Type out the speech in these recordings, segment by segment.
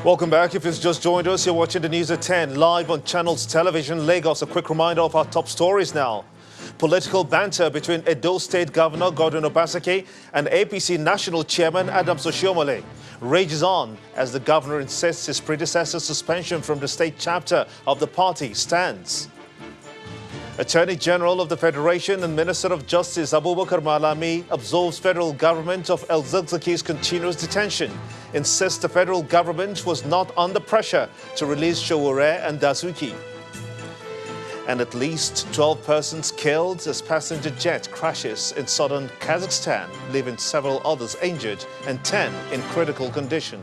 Welcome back. If you've just joined us, you're watching the news at 10 live on Channels Television Lagos. A quick reminder of our top stories now. Political banter between Edo State Governor Godwin Obaseki and APC National Chairman Adams Oshiomhole rages on as the governor insists his predecessor's suspension from the state chapter of the party stands. Attorney General of the Federation and Minister of Justice Abubakar Malami absolves federal government of El-Zakzaki's continuous detention, insists the federal government was not under pressure to release Sowore and Dasuki. And at least 12 persons killed as passenger jet crashes in southern Kazakhstan, leaving several others injured and 10 in critical condition.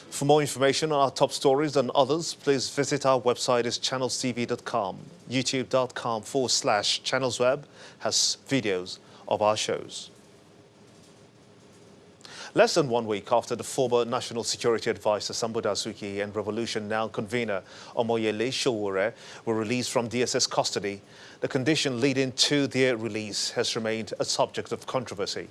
For more information on our top stories and others, please visit our website is channelstv.com. youtube.com/channelsweb has videos of our shows. Less than 1 week after the former National Security Advisor Sambo Dasuki and Revolution Now convener Omoyele Sowore were released from DSS custody, the condition leading to their release has remained a subject of controversy.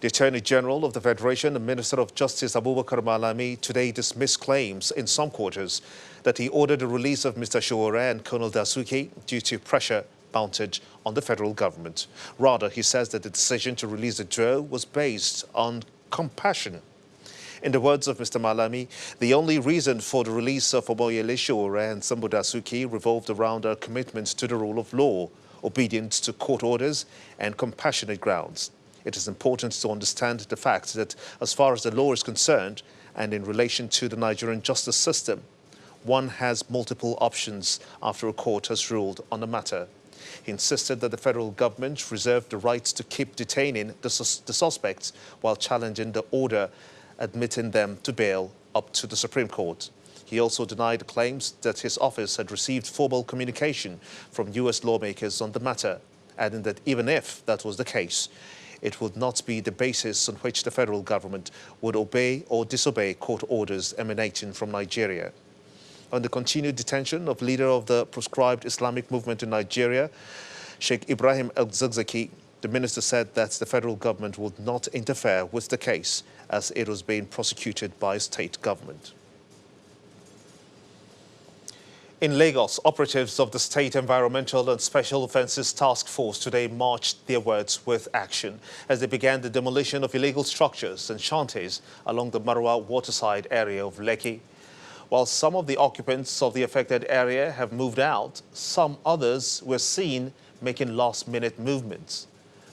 The Attorney General of the Federation and Minister of Justice Abubakar Malami today dismissed claims in some quarters that he ordered the release of Mr. Sowore and Colonel Dasuki due to pressure mounted on the federal government. Rather, he says that the decision to release the duo was based on compassion. In the words of Mr. Malami, the only reason for the release of Omoyele Sowore and Sambo Dasuki revolved around our commitment to the rule of law, obedience to court orders, and compassionate grounds. It is important to understand the fact that as far as the law is concerned and in relation to the Nigerian justice system, one has multiple options after a court has ruled on the matter. He insisted that the federal government reserved the right to keep detaining the suspects while challenging the order admitting them to bail up to the Supreme Court. He also denied the claims that his office had received formal communication from U.S. lawmakers on the matter, adding that even if that was the case, it would not be the basis on which the federal government would obey or disobey court orders emanating from Nigeria. On the continued detention of leader of the proscribed Islamic movement in Nigeria, Sheikh Ibrahim El-Zakzaki, the minister said that the federal government would not interfere with the case as it was being prosecuted by state government. In Lagos, operatives of the State Environmental and Special Offences Task Force today marched their words with action as they began the demolition of illegal structures and shanties along the Marwa waterside area of Lekki. While some of the occupants of the affected area have moved out, some others were seen making last-minute movements.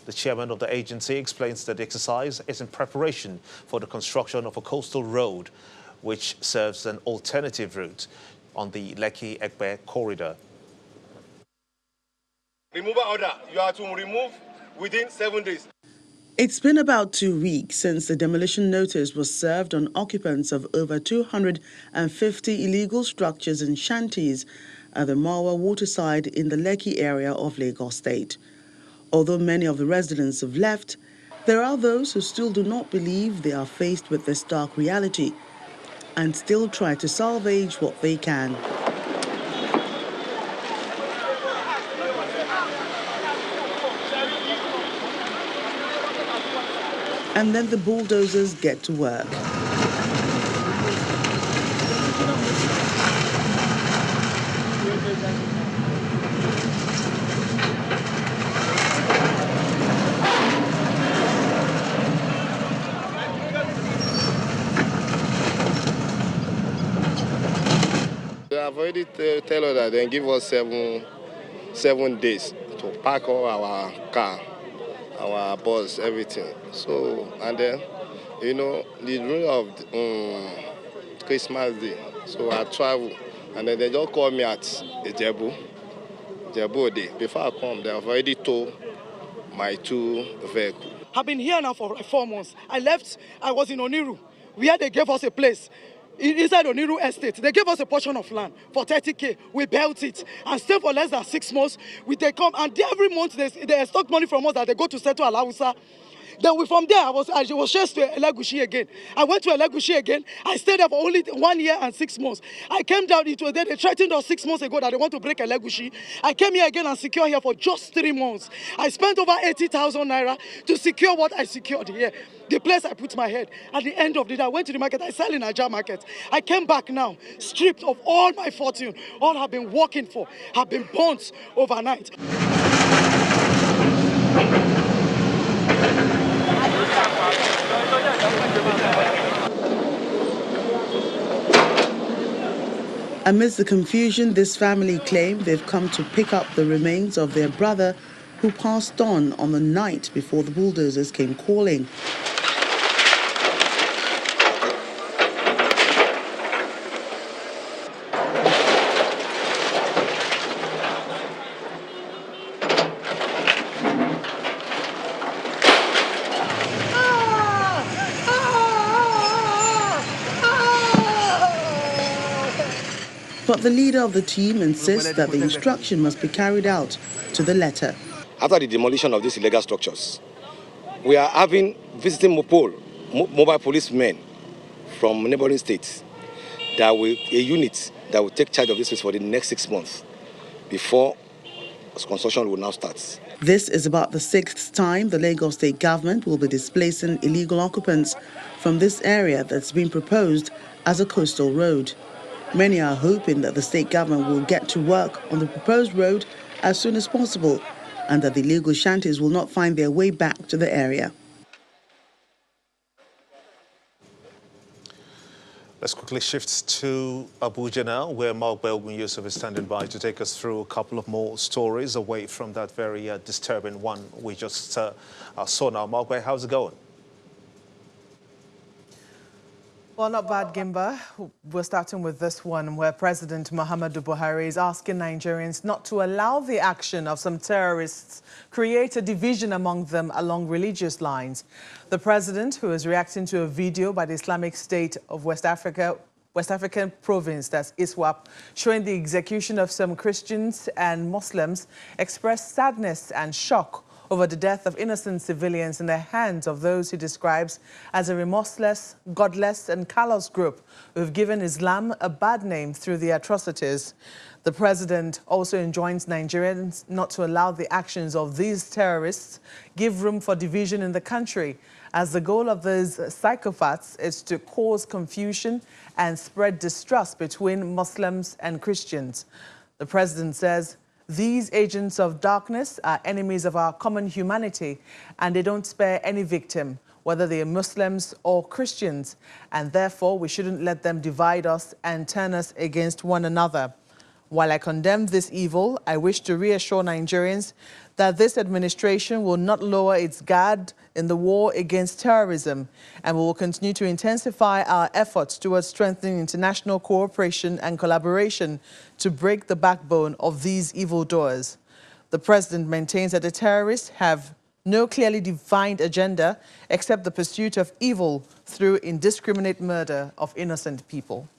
The chairman of the agency explains that the exercise is in preparation for the construction of a coastal road, which serves an alternative route on the Lekki-Egbe corridor. Removal order. You are to remove within 7 days. It's been about 2 weeks since the demolition notice was served on occupants of over 250 illegal structures and shanties at the Marwa waterside in the Lekki area of Lagos State. Although many of the residents have left, there are those who still do not believe they are faced with this stark reality and still try to salvage what they can. And then the bulldozers get to work. They have already tell us that they give us seven days to pack all our car, our bus, everything. So, and then, you know, the rule of Christmas Day. So I travel, and then they just call me at Jebu Day. Before I come, they have already towed my 2 vehicles. I've been here now for 4 months. I left, I was in Oniru, where they gave us a place. Inside Oniru Estate, they gave us a portion of land for 30K. We built it and stayed for less than 6 months. They come and every month they extract money from us that they go to settle Alausa. Then from there, I was chased to Elegushi again. I went to Elegushi again. I stayed there for only 1 year and 6 months. I came down, it was there, they threatened us 6 months ago that they want to break Elegushi. I came here again and secured here for just 3 months. I spent over 80,000 naira to secure what I secured here. The place I put my head. At the end of the day, I went to the market, I sell in Niger market. I came back now, stripped of all my fortune. All I've been working for have been burnt overnight. Amidst the confusion, this family claim they've come to pick up the remains of their brother who passed on the night before the bulldozers came calling. But the leader of the team insists that the instruction must be carried out to the letter. After the demolition of these illegal structures, we are visiting mobile policemen from neighboring states, a unit that will take charge of this place for the next 6 months before construction will now start. This is about the 6th time the Lagos state government will be displacing illegal occupants from this area that's been proposed as a coastal road. Many are hoping that the state government will get to work on the proposed road as soon as possible and that the illegal shanties will not find their way back to the area. Let's quickly shift to Abuja now, where Mark Belgun Yusuf is standing by to take us through a couple of more stories away from that very disturbing one we just saw now. Mark, how's it going? Well, not bad, Gimba. We're starting with this one where President Muhammadu Buhari is asking Nigerians not to allow the action of some terrorists create a division among them along religious lines. The president, who is reacting to a video by the Islamic State of West African province, that's ISWAP, showing the execution of some Christians and Muslims, expressed sadness and shock over the death of innocent civilians in the hands of those he describes as a remorseless, godless and callous group who have given Islam a bad name through the atrocities. The president also enjoins Nigerians not to allow the actions of these terrorists give room for division in the country, as the goal of these psychopaths is to cause confusion and spread distrust between Muslims and Christians. The president says, "These agents of darkness are enemies of our common humanity, and they don't spare any victim, whether they are Muslims or Christians, and therefore we shouldn't let them divide us and turn us against one another. While I condemn this evil, I wish to reassure Nigerians that this administration will not lower its guard in the war against terrorism, and we will continue to intensify our efforts towards strengthening international cooperation and collaboration to break the backbone of these evildoers." The president maintains that the terrorists have no clearly defined agenda except the pursuit of evil through indiscriminate murder of innocent people.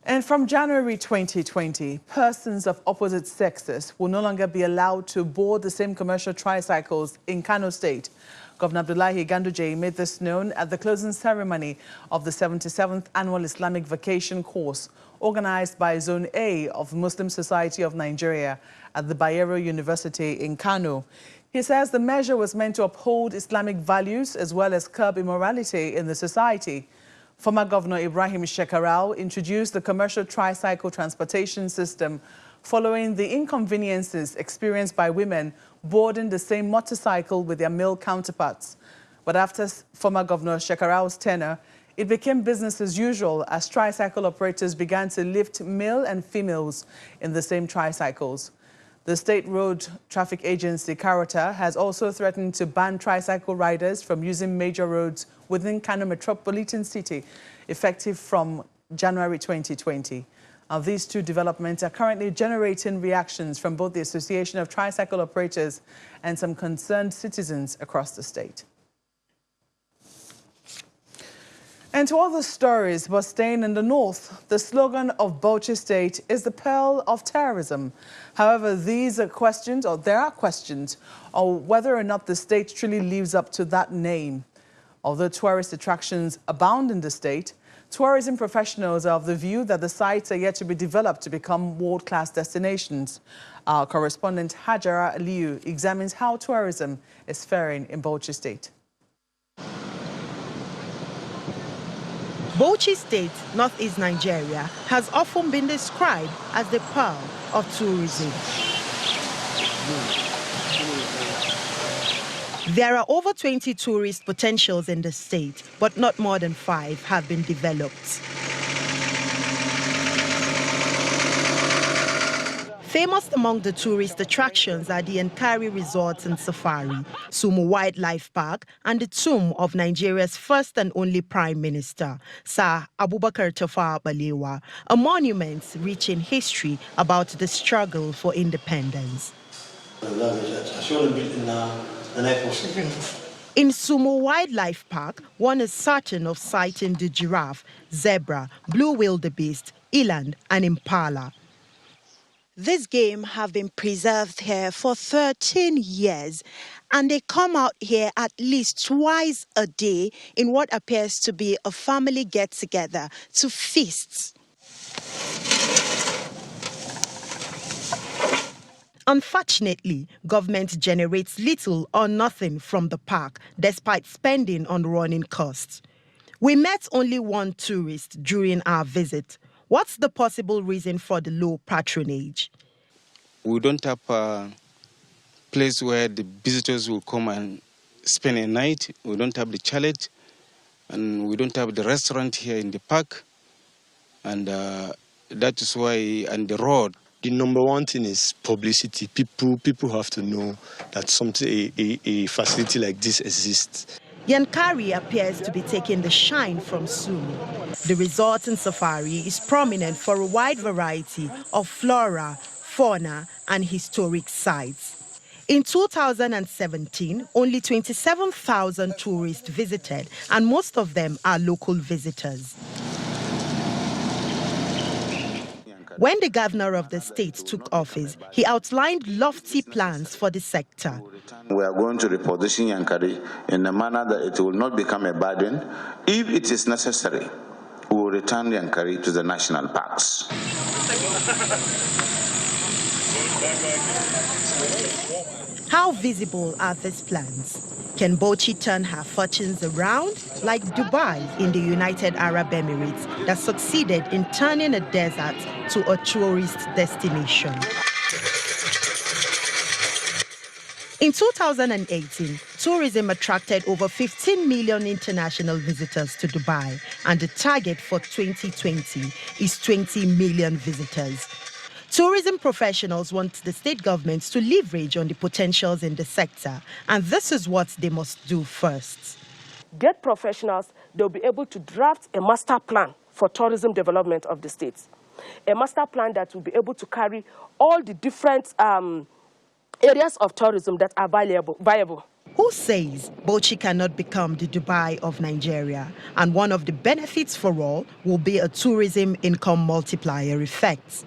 And from January 2020, persons of opposite sexes will no longer be allowed to board the same commercial tricycles in Kano State. Governor Abdullahi Ganduje made this known at the closing ceremony of the 77th Annual Islamic Vacation Course organized by Zone A of Muslim Society of Nigeria at the Bayero University in Kano. He says the measure was meant to uphold Islamic values as well as curb immorality in the society. Former Governor Ibrahim Shekarau introduced the commercial tricycle transportation system following the inconveniences experienced by women boarding the same motorcycle with their male counterparts. But after former Governor Shekarau's tenure, it became business as usual as tricycle operators began to lift male and females in the same tricycles. The State Road Traffic Agency, Carota, has also threatened to ban tricycle riders from using major roads within Kano metropolitan city, effective from January 2020. These two developments are currently generating reactions from both the Association of Tricycle Operators and some concerned citizens across the state. And to other stories, but staying in the north, the slogan of Bauchi State is the pearl of terrorism. However, there are questions on whether or not the state truly lives up to that name. Although tourist attractions abound in the state, tourism professionals are of the view that the sites are yet to be developed to become world-class destinations. Our correspondent Hajara Aliyu examines how tourism is faring in Bauchi State. Bauchi State, northeast Nigeria, has often been described as the pearl of tourism. There are over 20 tourist potentials in the state, but not more than 5 have been developed. Famous among the tourist attractions are the Yankari Resorts and Safari, Sumo Wildlife Park, and the tomb of Nigeria's first and only Prime Minister, Sir Abubakar Tafawa Balewa, a monument rich in history about the struggle for independence. In Sumo Wildlife Park, one is certain of sighting the giraffe, zebra, blue wildebeest, eland, and impala. This game have been preserved here for 13 years, and they come out here at least twice a day in what appears to be a family get-together to feast. Unfortunately, government generates little or nothing from the park, despite spending on running costs. We met only one tourist during our visit. What's the possible reason for the low patronage? We don't have a place where the visitors will come and spend a night. We don't have the chalet, and we don't have the restaurant here in the park. And that is why, and the road. The number one thing is publicity. People have to know that a facility like this exists. Yankari appears to be taking the shine from Sumo. The resort and safari is prominent for a wide variety of flora, fauna, and historic sites. In 2017, only 27,000 tourists visited, and most of them are local visitors. When the governor of the state took office, he outlined lofty plans for the sector. We are going to reposition Yankari in a manner that it will not become a burden. If it is necessary, we will return Yankari to the national parks. How visible are these plans? Can Bauchi turn her fortunes around, like Dubai in the United Arab Emirates that succeeded in turning a desert to a tourist destination? In 2018, tourism attracted over 15 million international visitors to Dubai, and the target for 2020 is 20 million visitors. Tourism professionals want the state government to leverage on the potentials in the sector, and this is what they must do first. Get professionals, they'll be able to draft a master plan for tourism development of the states. A master plan that will be able to carry all the different areas of tourism that are viable. Who says Bauchi cannot become the Dubai of Nigeria? And one of the benefits for all will be a tourism income multiplier effect.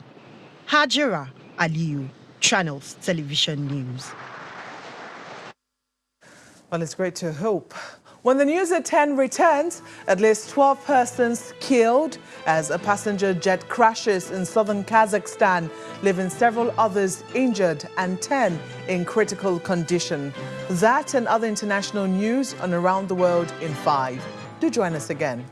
Hajara Aliyu, Channels Television News. Well, it's great to hope. When the News at 10 returns, at least 12 persons killed as a passenger jet crashes in southern Kazakhstan, leaving several others injured and 10 in critical condition. That and other international news on Around the World in 5. Do join us again.